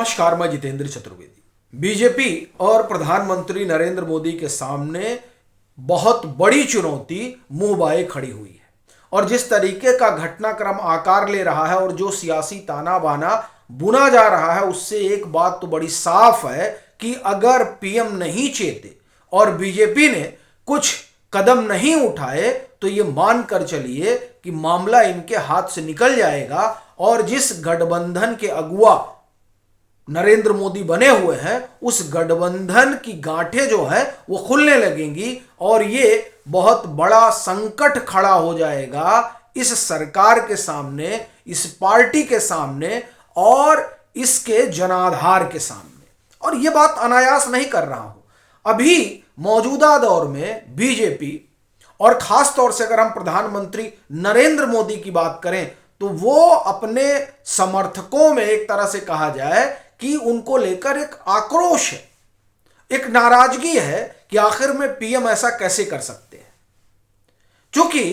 नमस्कार, मैं जितेंद्र चतुर्वेदी। बीजेपी और प्रधानमंत्री नरेंद्र मोदी के सामने बहुत बड़ी चुनौती मुंह बाए खड़ी हुई है और जिस तरीके का घटनाक्रम आकार ले रहा है और जो सियासी ताना बाना बुना जा रहा है, उससे एक बात तो बड़ी साफ है कि अगर पीएम नहीं चेते और बीजेपी ने कुछ कदम नहीं उठाए तो ये मान कर चलिए कि मामला इनके हाथ से निकल जाएगा और जिस गठबंधन के अगुआ नरेंद्र मोदी बने हुए हैं उस गठबंधन की गांठें जो है वो खुलने लगेंगी और ये बहुत बड़ा संकट खड़ा हो जाएगा इस सरकार के सामने, इस पार्टी के सामने और इसके जनाधार के सामने। और ये बात अनायास नहीं कर रहा हूं। अभी मौजूदा दौर में बीजेपी और खास तौर से अगर हम प्रधानमंत्री नरेंद्र मोदी की बात करें तो वो अपने समर्थकों में एक तरह से कहा जाए कि उनको लेकर एक आक्रोश है, एक नाराजगी है कि आखिर में पीएम ऐसा कैसे कर सकते हैं। क्योंकि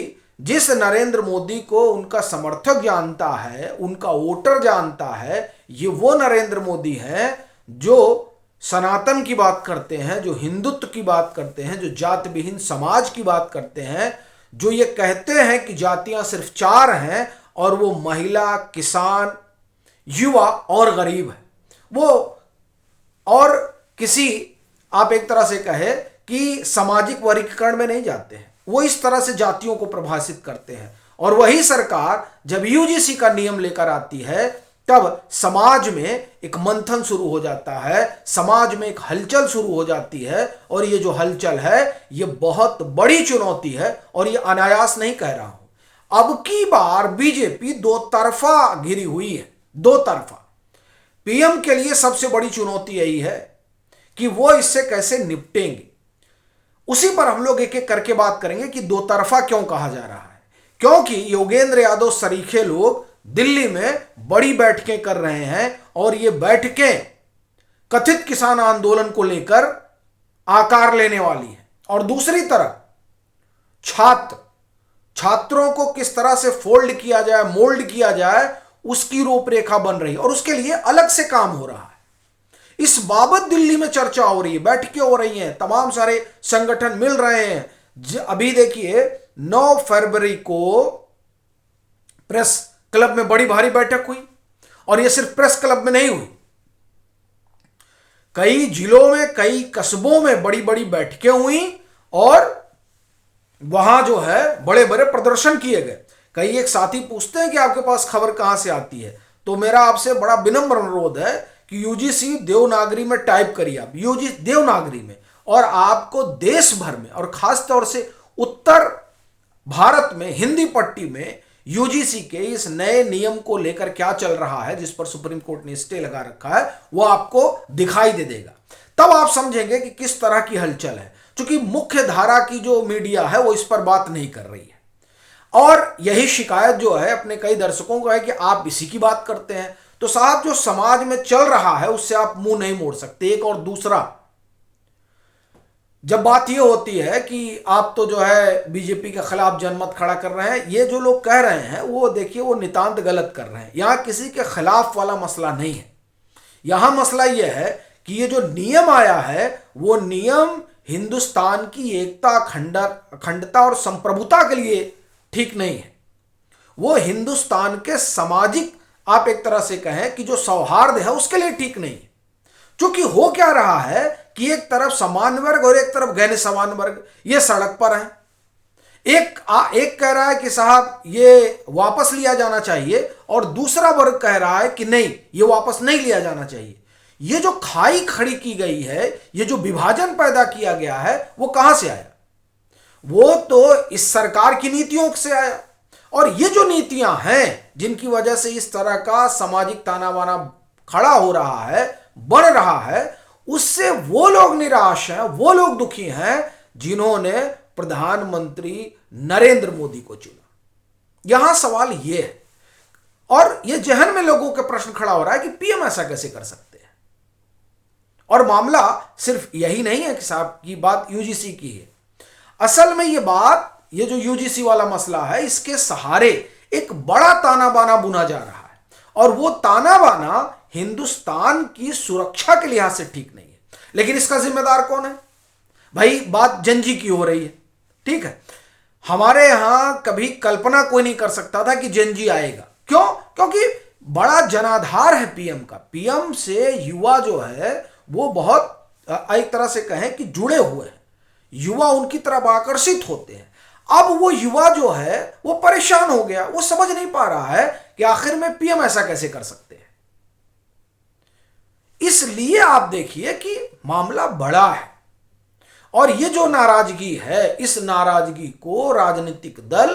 जिस नरेंद्र मोदी को उनका समर्थक जानता है, उनका वोटर जानता है, ये वो नरेंद्र मोदी हैं जो सनातन की बात करते हैं, जो हिंदुत्व की बात करते हैं, जो जाति विहीन समाज की बात करते हैं, जो ये कहते हैं कि जातियां सिर्फ 4 हैं और वो महिला, किसान, युवा और गरीब है। वो और किसी आप एक तरह से कहे कि सामाजिक वर्गीकरण में नहीं जाते हैं, वो इस तरह से जातियों को प्रभाषित करते हैं। और वही सरकार जब यूजीसी का नियम लेकर आती है तब समाज में एक मंथन शुरू हो जाता है, समाज में एक हलचल शुरू हो जाती है और ये जो हलचल है ये बहुत बड़ी चुनौती है और ये अनायास नहीं कह रहा हूं। अब की बार बीजेपी दो तरफा घिरी हुई है, दो तरफा। पीएम के लिए सबसे बड़ी चुनौती यही है कि वो इससे कैसे निपटेंगे। उसी पर हम लोग एक एक करके बात करेंगे कि दो तरफा क्यों कहा जा रहा है। क्योंकि योगेंद्र यादव सरीखे लोग दिल्ली में बड़ी बैठकें कर रहे हैं और ये बैठकें कथित किसान आंदोलन को लेकर आकार लेने वाली हैं। और दूसरी तरफ छात्रों को किस तरह से फोल्ड किया जाए, मोल्ड किया जाए, उसकी रूपरेखा बन रही है और उसके लिए अलग से काम हो रहा है। इस बाबत दिल्ली में चर्चा हो रही है, बैठकें हो रही हैं, तमाम सारे संगठन मिल रहे हैं। अभी देखिए 9 फरवरी को प्रेस क्लब में बड़ी भारी बैठक हुई और यह सिर्फ प्रेस क्लब में नहीं हुई, कई जिलों में, कई कस्बों में बड़ी बड़ी बैठकें हुई और वहां जो है बड़े बड़े प्रदर्शन किए गए। कई एक साथी पूछते हैं कि आपके पास खबर कहां से आती है, तो मेरा आपसे बड़ा विनम्र अनुरोध है कि यूजीसी देवनागरी में टाइप करिए आप, यूजीसी देवनागरी में, और आपको देश भर में और खास तौर से उत्तर भारत में हिंदी पट्टी में यूजीसी के इस नए नियम को लेकर क्या चल रहा है, जिस पर सुप्रीम कोर्ट ने स्टे लगा रखा है, वो आपको दिखाई दे देगा। तब आप समझेंगे कि किस तरह की हलचल है। क्योंकि मुख्य धारा की जो मीडिया है वो इस पर बात नहीं कर रही है और यही शिकायत जो है अपने कई दर्शकों को है कि आप इसी की बात करते हैं। तो साहब, जो समाज में चल रहा है उससे आप मुंह नहीं मोड़ सकते। एक और दूसरा, जब बात यह होती है कि आप तो जो है बीजेपी के खिलाफ जनमत खड़ा कर रहे हैं, ये जो लोग कह रहे हैं वो देखिए वो नितांत गलत कर रहे हैं। यहां किसी के खिलाफ वाला मसला नहीं है। यहां मसला यह है कि ये जो नियम आया है वो नियम हिंदुस्तान की एकता, अखंडता और संप्रभुता के लिए ठीक नहीं है। वो हिंदुस्तान के सामाजिक, आप एक तरह से कहें कि जो सौहार्द है उसके लिए ठीक नहीं है। क्योंकि हो क्या रहा है कि एक तरफ समान वर्ग और एक तरफ गैर समान वर्ग ये सड़क पर है। एक कह रहा है कि साहब ये वापस लिया जाना चाहिए और दूसरा वर्ग कह रहा है कि नहीं, ये वापस नहीं लिया जाना चाहिए। ये जो खाई खड़ी की गई है, ये जो विभाजन पैदा किया गया है, वो कहां से आया? वो तो इस सरकार की नीतियों से आया। और ये जो नीतियां हैं जिनकी वजह से इस तरह का सामाजिक ताना बाना खड़ा हो रहा है, बढ़ रहा है, उससे वो लोग निराश हैं, वो लोग दुखी हैं जिन्होंने प्रधानमंत्री नरेंद्र मोदी को चुना। यहां सवाल ये है और ये जहन में लोगों के प्रश्न खड़ा हो रहा है कि पीएम ऐसा कैसे कर सकते हैं। और मामला सिर्फ यही नहीं है कि साहब की बात यूजीसी की है। असल में ये जो यूजीसी वाला मसला है, इसके सहारे एक बड़ा ताना बाना बुना जा रहा है और वो ताना बाना हिंदुस्तान की सुरक्षा के लिहाज से ठीक नहीं है। लेकिन इसका जिम्मेदार कौन है भाई? बात जंजी की हो रही है, ठीक है। हमारे यहां कभी कल्पना कोई नहीं कर सकता था कि जंजी आएगा। क्यों? क्योंकि बड़ा जनाधार है पीएम का। पीएम से युवा जो है वो बहुत एक तरह से कहें कि जुड़े हुए हैं, युवा उनकी तरफ आकर्षित होते हैं। अब वो युवा जो है वो परेशान हो गया, वो समझ नहीं पा रहा है कि आखिर में पीएम ऐसा कैसे कर सकते हैं। इसलिए आप देखिए कि मामला बड़ा है और ये जो नाराजगी है, इस नाराजगी को राजनीतिक दल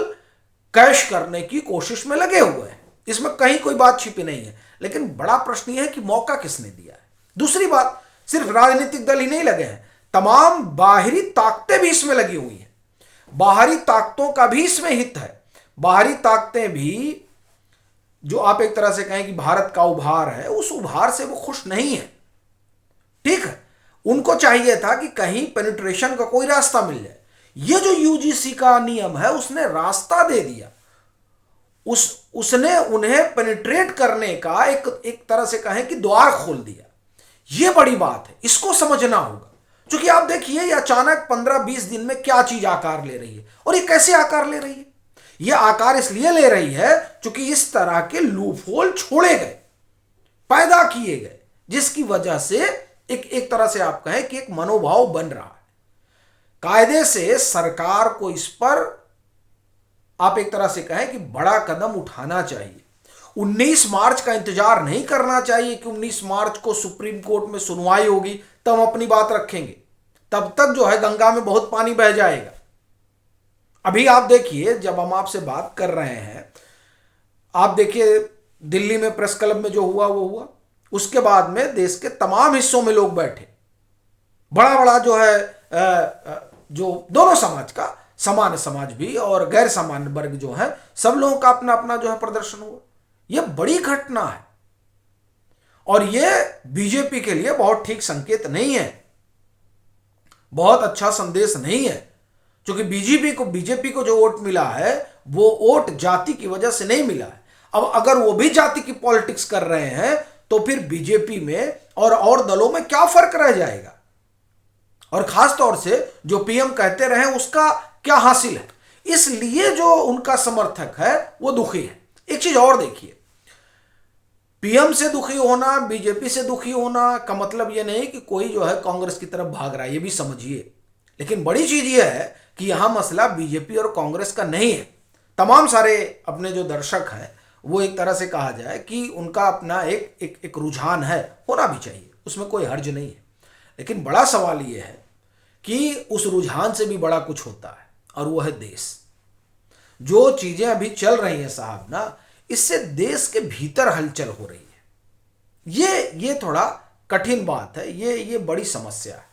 कैश करने की कोशिश में लगे हुए हैं। इसमें कहीं कोई बात छिपी नहीं है। लेकिन बड़ा प्रश्न यह है कि मौका किसने दिया है। दूसरी बात, सिर्फ राजनीतिक दल ही नहीं लगे हैं, तमाम बाहरी ताकतें भी इसमें लगी हुई हैं। बाहरी ताकतों का भी इसमें हित है। बाहरी ताकतें भी, जो आप एक तरह से कहें कि भारत का उभार है, उस उभार से वो खुश नहीं है, ठीक है। उनको चाहिए था कि कहीं पेनिट्रेशन का कोई रास्ता मिल जाए। ये जो यूजीसी का नियम है उसने रास्ता दे दिया, उसने उन्हें पेनिट्रेट करने का एक तरह से कहें कि द्वार खोल दिया। ये बड़ी बात है, इसको समझना होगा। क्योंकि आप देखिए ये अचानक 15-20 दिन में क्या चीज आकार ले रही है, और ये कैसे आकार ले रही है। ये आकार इसलिए ले रही है क्योंकि इस तरह के लूपहोल छोड़े गए, पैदा किए गए, जिसकी वजह से एक तरह से आप कहें कि एक मनोभाव बन रहा है। कायदे से सरकार को इस पर आप एक तरह से कहें कि बड़ा कदम उठाना चाहिए। 19 मार्च का इंतजार नहीं करना चाहिए कि 19 मार्च को सुप्रीम कोर्ट में सुनवाई होगी तब हम अपनी बात रखेंगे। तब तक जो है गंगा में बहुत पानी बह जाएगा। अभी आप देखिए, जब हम आपसे बात कर रहे हैं, आप देखिए दिल्ली में प्रेस क्लब में जो हुआ वो हुआ, उसके बाद में देश के तमाम हिस्सों में लोग बैठे, बड़ा बड़ा जो है जो दोनों समाज का, सामान्य समाज भी और गैर सामान्य वर्ग जो है, सब लोगों का अपना अपना जो है प्रदर्शन हुआ। यह बड़ी घटना है और यह बीजेपी के लिए बहुत ठीक संकेत नहीं है, बहुत अच्छा संदेश नहीं है। क्योंकि बीजेपी को जो वोट मिला है वो वोट जाति की वजह से नहीं मिला है। अब अगर वो भी जाति की पॉलिटिक्स कर रहे हैं तो फिर बीजेपी में और दलों में क्या फर्क रह जाएगा, और खास तौर से जो पीएम कहते रहे उसका क्या हासिल है। इसलिए जो उनका समर्थक है वो दुखी है। एक चीज और देखिए, पीएम से दुखी होना, बीजेपी से दुखी होना का मतलब यह नहीं कि कोई जो है कांग्रेस की तरफ भाग रहा है, ये भी समझिए। लेकिन बड़ी चीज यह है कि यहां मसला बीजेपी और कांग्रेस का नहीं है। तमाम सारे अपने जो दर्शक हैं वो एक तरह से कहा जाए कि उनका अपना एक रुझान है, होना भी चाहिए, उसमें कोई हर्ज नहीं है। लेकिन बड़ा सवाल यह है कि उस रुझान से भी बड़ा कुछ होता है, और वो है देश। जो चीजें अभी चल रही हैं साहब ना, इससे देश के भीतर हलचल हो रही है। ये थोड़ा कठिन बात है, ये बड़ी समस्या है।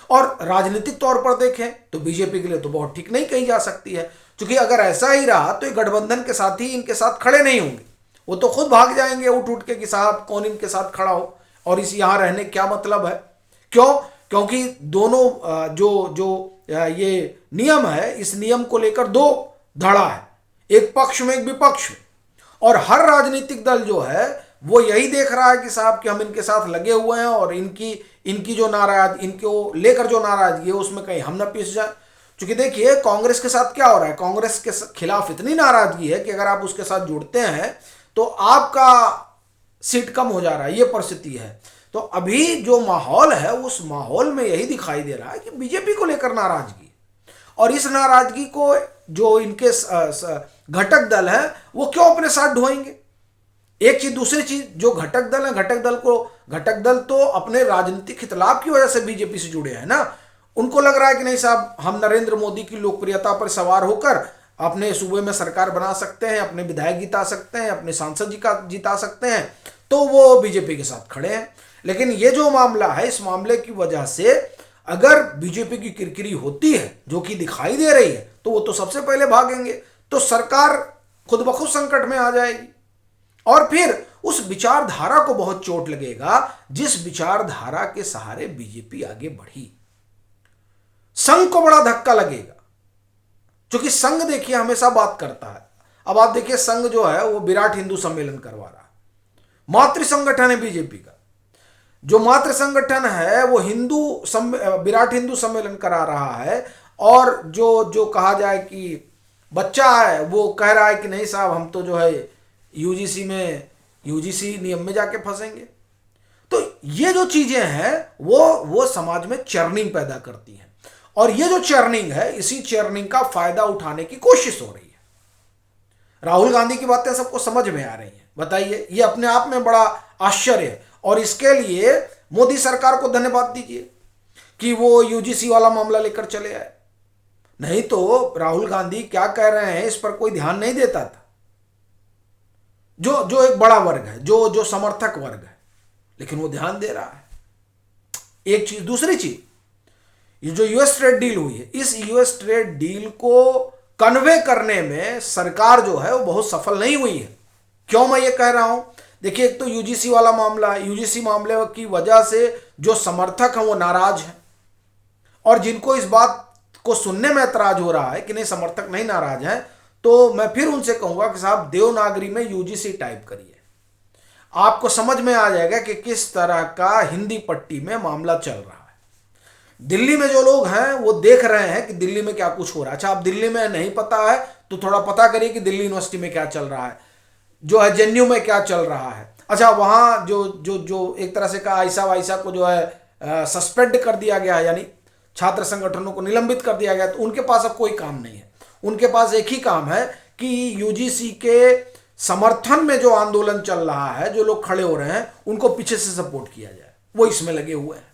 और राजनीतिक तौर पर देखें तो बीजेपी के लिए तो बहुत ठीक नहीं कही जा सकती है, क्योंकि अगर ऐसा ही रहा तो ये गठबंधन के साथ ही इनके साथ खड़े नहीं होंगे। वो तो खुद भाग जाएंगे उठ के कि साहब कौन इनके साथ खड़ा हो, और इस यहां रहने क्या मतलब है। क्यों? क्योंकि दोनों जो ये नियम है, इस नियम को लेकर दो धड़ा है, एक पक्ष में एक विपक्ष में। और हर राजनीतिक दल जो है वो यही देख रहा है कि साहब कि हम इनके साथ लगे हुए हैं, और इनकी जो इनको लेकर जो नाराजगी है उसमें कहीं हम ना पिस जाए। क्योंकि देखिए कांग्रेस के साथ क्या हो रहा है, कांग्रेस के खिलाफ इतनी नाराजगी है कि अगर आप उसके साथ जुड़ते हैं तो आपका सीट कम हो जा रहा है, ये परिस्थिति है। तो अभी जो माहौल है उस माहौल में यही दिखाई दे रहा है कि बीजेपी को लेकर नाराजगी, और इस नाराजगी को जो इनके घटक दल है वो क्यों अपने साथ ढोएंगे। एक चीज, दूसरी चीज, जो घटक दल है, घटक दल तो अपने राजनीतिक खिलाफ की वजह से बीजेपी से जुड़े हैं ना। उनको लग रहा है कि नहीं साहब, हम नरेंद्र मोदी की लोकप्रियता पर सवार होकर अपने सूबे में सरकार बना सकते हैं, अपने विधायक जिता सकते हैं, अपने सांसद जिता सकते हैं, तो वो बीजेपी के साथ खड़े हैं। लेकिन ये जो मामला है, इस मामले की वजह से अगर बीजेपी की किरकिरी होती है, जो कि दिखाई दे रही है, तो वो तो सबसे पहले भागेंगे, तो सरकार खुद ब खुद संकट में आ जाएगी। और फिर उस विचारधारा को बहुत चोट लगेगा जिस विचारधारा के सहारे बीजेपी आगे बढ़ी। संघ को बड़ा धक्का लगेगा, क्योंकि संघ देखिए हमेशा बात करता है। अब आप देखिए संघ जो है वो विराट हिंदू सम्मेलन करवा रहा है, मातृ संगठन है बीजेपी का। जो मातृ संगठन है वो विराट हिंदू सम्मेलन करा रहा है, और जो जो कहा जाए कि बच्चा है वो कह रहा है कि नहीं साहब हम तो जो है यूजीसी नियम में जाके फंसेंगे। तो ये जो चीजें हैं वो समाज में चर्निंग पैदा करती हैं, और ये जो चर्निंग है इसी चर्निंग का फायदा उठाने की कोशिश हो रही है। राहुल गांधी की बातें सबको समझ में आ रही हैं, बताइए, ये अपने आप में बड़ा आश्चर्य है। और इसके लिए मोदी सरकार को धन्यवाद दीजिए कि वो यूजीसी वाला मामला लेकर चले आए, नहीं तो राहुल गांधी क्या कह रहे हैं इस पर कोई ध्यान नहीं देता था। जो एक बड़ा वर्ग है, जो समर्थक वर्ग है, लेकिन वो ध्यान दे रहा है। एक चीज, दूसरी चीज, ये जो यूएस ट्रेड डील हुई है, इस यूएस ट्रेड डील को कन्वे करने में सरकार जो है वो बहुत सफल नहीं हुई है। क्यों मैं ये कह रहा हूं? देखिए, एक तो यूजीसी वाला मामला, यूजीसी मामले की वजह से जो समर्थक हैं वो नाराज हैं, और जिनको इस बात को सुनने में ऐतराज हो रहा है कि नहीं समर्थक नहीं नाराज हैं, तो मैं फिर उनसे कहूंगा कि साहब देवनागरी में यूजीसी टाइप करिए, आपको समझ में आ जाएगा कि किस तरह का हिंदी पट्टी में मामला चल रहा है। दिल्ली में जो लोग हैं वो देख रहे हैं कि दिल्ली में क्या कुछ हो रहा है। अच्छा, आप दिल्ली में नहीं पता है तो थोड़ा पता करिए कि दिल्ली यूनिवर्सिटी में क्या चल रहा है, जो है जेएनयू में क्या चल रहा है। अच्छा, वहां जो एक तरह से कहा आयशा वायशा को जो है सस्पेंड कर दिया गया है, यानी छात्र संगठनों को निलंबित कर दिया गया, तो उनके पास अब कोई काम नहीं है। उनके पास एक ही काम है कि यूजीसी के समर्थन में जो आंदोलन चल रहा है, जो लोग खड़े हो रहे हैं, उनको पीछे से सपोर्ट किया जाए, वो इसमें लगे हुए हैं।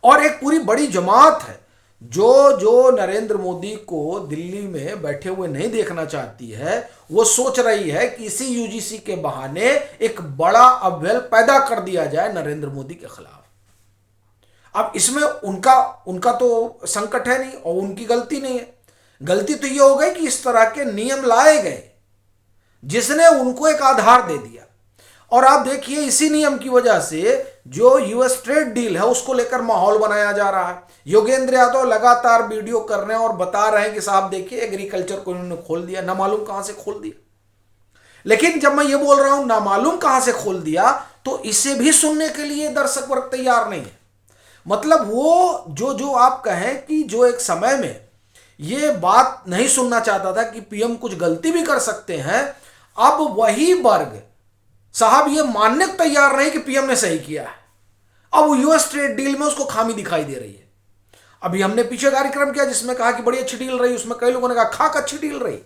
और एक पूरी बड़ी जमात है जो नरेंद्र मोदी को दिल्ली में बैठे हुए नहीं देखना चाहती है। वो सोच रही है कि इसी यूजीसी के बहाने एक बड़ा अव्यय पैदा कर दिया जाए नरेंद्र मोदी के खिलाफ। अब इसमें उनका तो संकट है नहीं, और उनकी गलती नहीं है। गलती तो ये हो गई कि इस तरह के नियम लाए गए जिसने उनको एक आधार दे दिया। और आप देखिए, इसी नियम की वजह से जो यूएस ट्रेड डील है उसको लेकर माहौल बनाया जा रहा है। योगेंद्र यादव लगातार वीडियो कर रहे हैं और बता रहे हैं कि साहब देखिए एग्रीकल्चर को इन्होंने खोल दिया, ना मालूम कहां से खोल दिया। लेकिन जब मैं ये बोल रहा हूं ना मालूम कहां से खोल दिया, तो इसे भी सुनने के लिए दर्शक वर्ग तैयार नहीं है। मतलब वो जो आप कहें कि जो एक समय में ये बात नहीं सुनना चाहता था कि पीएम कुछ गलती भी कर सकते हैं, अब वही वर्ग साहब ये मानने को तैयार नहीं कि पीएम ने सही किया है। अब यूएस ट्रेड डील में उसको खामी दिखाई दे रही है। अभी हमने पीछे कार्यक्रम किया जिसमें कहा कि बड़ी अच्छी डील रही, उसमें कई लोगों ने कहा खाक अच्छी डील रही।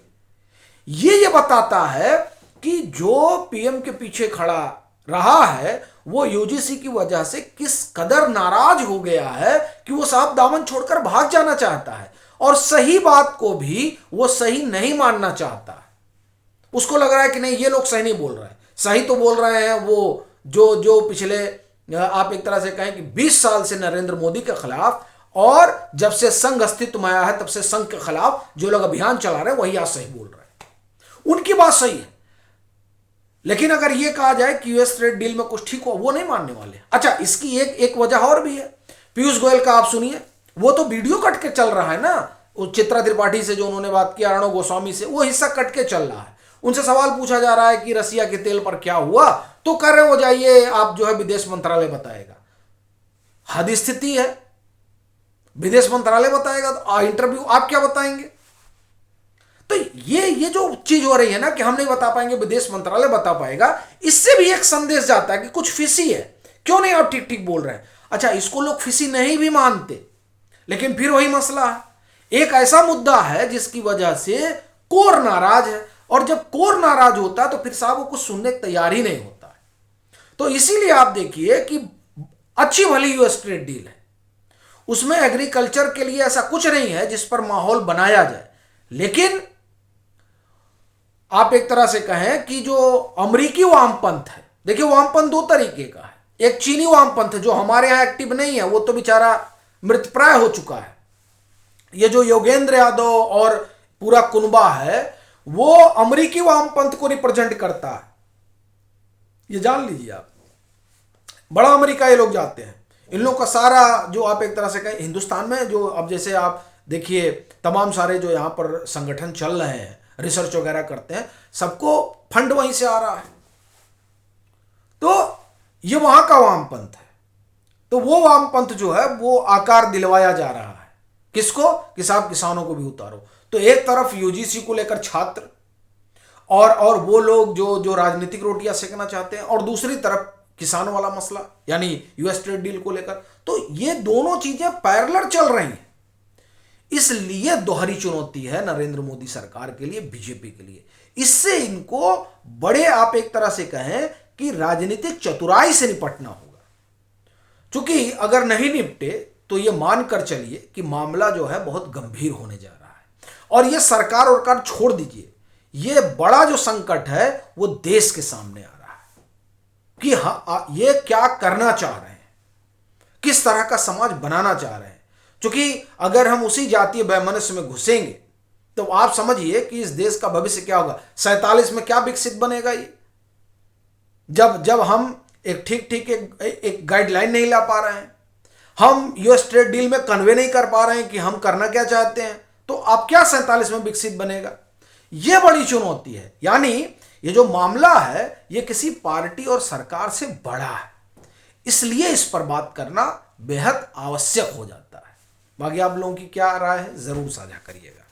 ये बताता है कि जो पीएम के पीछे खड़ा रहा है वो यूजीसी की वजह से किस कदर नाराज हो गया है कि वो साहब दामन छोड़कर भाग जाना चाहता है, और सही बात को भी वो सही नहीं मानना चाहता है। उसको लग रहा है कि नहीं ये लोग सही नहीं बोल रहे हैं, सही तो बोल रहे हैं वो जो पिछले आप एक तरह से कहें कि 20 साल से नरेंद्र मोदी के खिलाफ, और जब से संघ अस्तित्व में आया है तब से संघ के खिलाफ जो लोग अभियान चला रहे हैं वही आज सही बोल रहे हैं। उनकी बात सही है, लेकिन अगर यह कहा जाए कि यूएस ट्रेड डील में कुछ ठीक हो, वो नहीं मानने वाले। अच्छा, इसकी एक वजह और भी है। पीयूष गोयल का आप सुनिए, वो तो वीडियो कट के चल रहा है ना, चित्रा त्रिपाठी से जो उन्होंने बात की, अर्णव गोस्वामी से, वो हिस्सा कट के चल रहा है। उनसे सवाल पूछा जा रहा है कि रसिया के तेल पर क्या हुआ, तो कह रहे हो जाइए आप जो है विदेश मंत्रालय बताएगा। हद स्थिति है, विदेश मंत्रालय बताएगा तो इंटरव्यू आप क्या बताएंगे? तो ये जो चीज हो रही है ना कि हम नहीं बता पाएंगे, विदेश मंत्रालय बता पाएगा, इससे भी एक संदेश जाता है कि कुछ फिसी है, क्यों नहीं आप ठीक ठीक बोल रहे हैं। अच्छा, इसको लोग फिसी नहीं भी मानते, लेकिन फिर वही मसला है, एक ऐसा मुद्दा है जिसकी वजह से कोर नाराज है, और जब कोर नाराज होता है तो फिर साहब वो कुछ सुनने को तैयार ही नहीं होता है। तो इसीलिए आप देखिए कि अच्छी भली यूएस ट्रेड डील है, उसमें एग्रीकल्चर के लिए ऐसा कुछ नहीं है जिस पर माहौल बनाया जाए, लेकिन आप एक तरह से कहें कि जो अमेरिकी वामपंथ है, देखिए वामपंथ दो तरीके का है। एक चीनी वामपंथ जो हमारे यहां एक्टिव नहीं है, वो तो बेचारा मृतप्राय हो चुका है। ये जो योगेंद्र यादव और पूरा कुनबा है वो अमेरिकी वामपंथ को रिप्रेजेंट करता है, ये जान लीजिए आप। बड़ा अमेरिका ये लोग जाते हैं, इन लोगों का सारा जो आप एक तरह से कहें हिंदुस्तान में जो अब जैसे आप देखिए तमाम सारे जो यहां पर संगठन चल रहे हैं, रिसर्च वगैरह करते हैं, सबको फंड वहीं से आ रहा है। तो ये वहां का वामपंथ है। तो वो वामपंथ जो है वो आकार दिलवाया जा रहा है किसको, कि साहब किसानों को भी उतारो। तो एक तरफ यूजीसी को लेकर छात्र और वो लोग जो जो राजनीतिक रोटियां सेकना चाहते हैं, और दूसरी तरफ किसानों वाला मसला यानी यूएस ट्रेड डील को लेकर। तो ये दोनों चीजें पैरेलल चल रही हैं। इसलिए दोहरी चुनौती है नरेंद्र मोदी सरकार के लिए, बीजेपी के लिए। इससे इनको बड़े, आप एक तरह से कहें कि राजनीतिक चतुराई से निपटना होगा। क्योंकि अगर नहीं निपटे तो यह मानकर चलिए कि मामला जो है बहुत गंभीर होने जा रहा है। और यह सरकार और छोड़ दीजिए, यह बड़ा जो संकट है वो देश के सामने आ रहा है कि हाँ, ये क्या करना चाह रहे हैं, किस तरह का समाज बनाना चाह रहे हैं। क्योंकि अगर हम उसी जातीय वैमनस्य में घुसेंगे तो आप समझिए कि इस देश का भविष्य क्या होगा। 47 में क्या विकसित बनेगा ये, जब हम एक ठीक एक गाइडलाइन नहीं ला पा रहे हैं, हम यूएस ट्रेड डील में कन्वे नहीं कर पा रहे हैं कि हम करना क्या चाहते हैं, तो अब क्या 47 में विकसित बनेगा। यह बड़ी चुनौती है। यानी ये जो मामला है ये किसी पार्टी और सरकार से बड़ा है, इसलिए इस पर बात करना बेहद आवश्यक हो जाता है। बाकी आप लोगों की क्या राय है, जरूर साझा करिएगा।